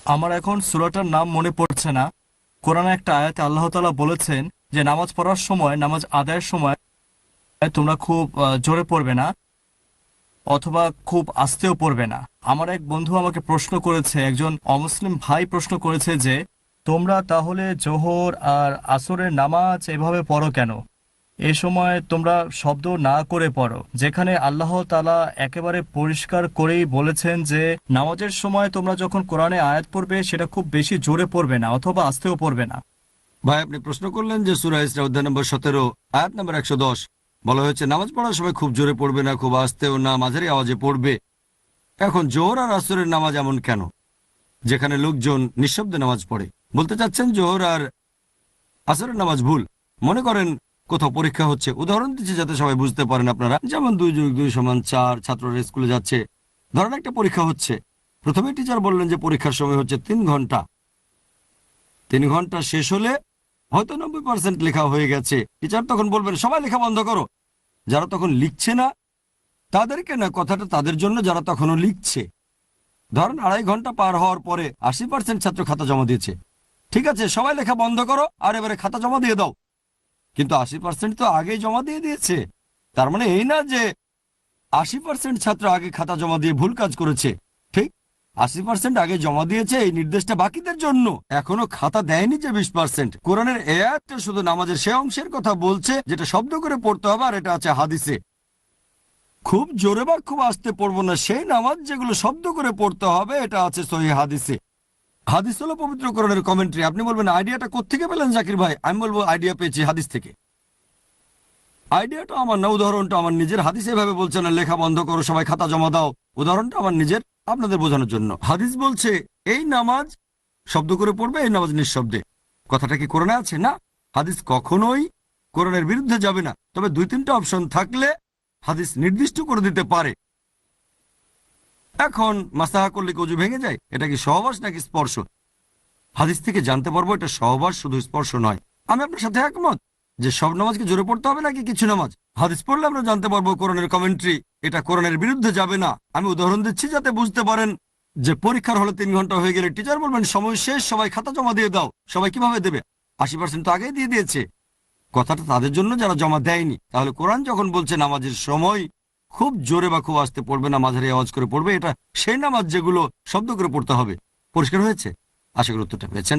আমার এখন সূরাটার নাম মনে পড়ছে না। কোরআনে একটা আয়াতে আল্লাহ তাআলা বলেছেন যে নামাজ পড়ার সময়, নামাজ আদায়ের সময় তোমরা খুব জোরে পড়বে না, অথবা খুব আস্তেও পড়বে না। আমার এক বন্ধু আমাকে প্রশ্ন করেছে, একজন অমুসলিম ভাই প্রশ্ন করেছে যে তোমরা তাহলে জোহর আর আসরের নামাজ এভাবে পড়ো কেন? এ সময় তোমরা শব্দ না করে পড়ো, যেখানে আল্লাহ তাআলা একেবারে পরিষ্কার করেই বলেছেন যে নামাজের সময় তোমরা যখন কোরআনে আয়াত পড়বে সেটা খুব বেশি জোরে পড়বে না, অথবা আস্তেও পড়বে না। ভাই, আপনি প্রশ্ন করলেন যে সূরা ইসরা অধ্যায় নম্বর 17 আয়াত নম্বর 110 বলা হয়েছে নামাজ পড়ার সময় খুব জোরে পড়বে না, খুব আস্তেও না, মাঝারি আওয়াজে পড়বে। এখন জোহর আর আসরের নামাজ এমন কেন যেখানে লোকজন নিঃশব্দে নামাজ পড়ে? বলতে চাচ্ছেন জোহর আর আসরের নামাজ ভুল? মনে করেন কোথাও পরীক্ষা হচ্ছে, উদাহরণ দিচ্ছি যাতে সবাই বুঝতে পারেন আপনারা, যেমন 2+2=4, ছাত্ররা স্কুলে যাচ্ছে। ধরেন একটা পরীক্ষা হচ্ছে, প্রথমে টিচার বললেন যে পরীক্ষার সময় হচ্ছে 3 ঘন্টা। 3 ঘন্টা শেষ হলে হয়তো 90% লেখা হয়ে গেছে, টিচার তখন বলবেন সবাই লেখা বন্ধ করো। যারা তখন লিখছে না তাদেরকে না, কথাটা তাদের জন্য যারা তখনও লিখছে। ধরেন 2.5 ঘন্টা পার হওয়ার পরে 80% ছাত্র খাতা জমা দিয়েছে। ঠিক আছে, সবাই লেখা বন্ধ করো আর এবারে খাতা জমা দিয়ে দাও। কিন্তু 80% তো আগেই জমা দিয়ে দিয়েছে। তার মানে এই না যে 80% ছাত্র আগে খাতা জমা দিয়ে ভুল কাজ করেছে। ঠিক, 80% আগে জমা দিয়েছে, এই নির্দেশটা বাকিদের জন্য। এখনো খাতা দেয়নি যে 20%। কোরআনের এই আয়াতটা শুধু নামাজের সে অংশের কথা বলছে যেটা শব্দ করে পড়তে হবে, আর এটা আছে হাদিসে। খুব জোরে বা খুব আস্তে পড়বো না, সেই নামাজ যেগুলো শব্দ করে পড়তে হবে, এটা আছে সহিহ হাদিসে। হাদিস হলো পবিত্র কোরআনের কমেন্ট্রি। আপনি বলবেন আইডিয়াটা কোত্থেকে পেলেন জাকির ভাই? আমি বলবো আইডিয়া পেয়েছি হাদিস থেকে। আইডিয়াটা আমার না, উদাহরণটা আমার নিজের। হাদিস এভাবে বলছে না লেখা বন্ধ করো, সবাই খাতা জমা দাও। উদাহরণটা আমার নিজের, আপনাদের বোঝানোর জন্য। হাদিস বলছে এই নামাজ শব্দ করে পড়বে, এই নামাজ নিঃশব্দে। কথাটা কি কোরআনে আছে? না। হাদিস কখনোই কোরআনের বিরুদ্ধে যাবে না, তবে 2-3টা অপশন থাকলে হাদিস নির্দিষ্ট করে দিতে পারে। এখন মাসাহা করলে কি অজু ভেঙে যায়? এটা কি সহবাস নাকি স্পর্শ? হাদিস থেকে জানতে পারবো এটা সহবাস, শুধু স্পর্শ নয়। আমি আপনার সাথে একমত যে সব নামাজকে জোরে পড়তে হবে নাকি কিছু নামাজ। হাদিস পড়লে আমরা জানতে পারবো কোরআনের কমেন্ট্রি, এটা কোরআনের বিরুদ্ধে যাবে না। আমি উদাহরণ দিচ্ছি যাতে বুঝতে পারেন যে পরীক্ষার হলে 3 ঘন্টা হয়ে গেলে টিচার বলবেন সময় শেষ, সবাই খাতা জমা দিয়ে দাও। সবাই কিভাবে দেবে? 80% তো আগেই দিয়ে দিয়েছে। কথাটা তাদের জন্য যারা জমা দেয়নি। তাহলে কোরআন যখন বলছে নামাজের সময় খুব জোরে বা খুব আস্তে পড়বে না, মাঝারি আওয়াজ করে পড়বে, এটা সেই নামাজ যেগুলো শব্দ করে পড়তে হবে। পরিষ্কার হয়েছে? আশা করি উত্তরটা পেয়েছেন।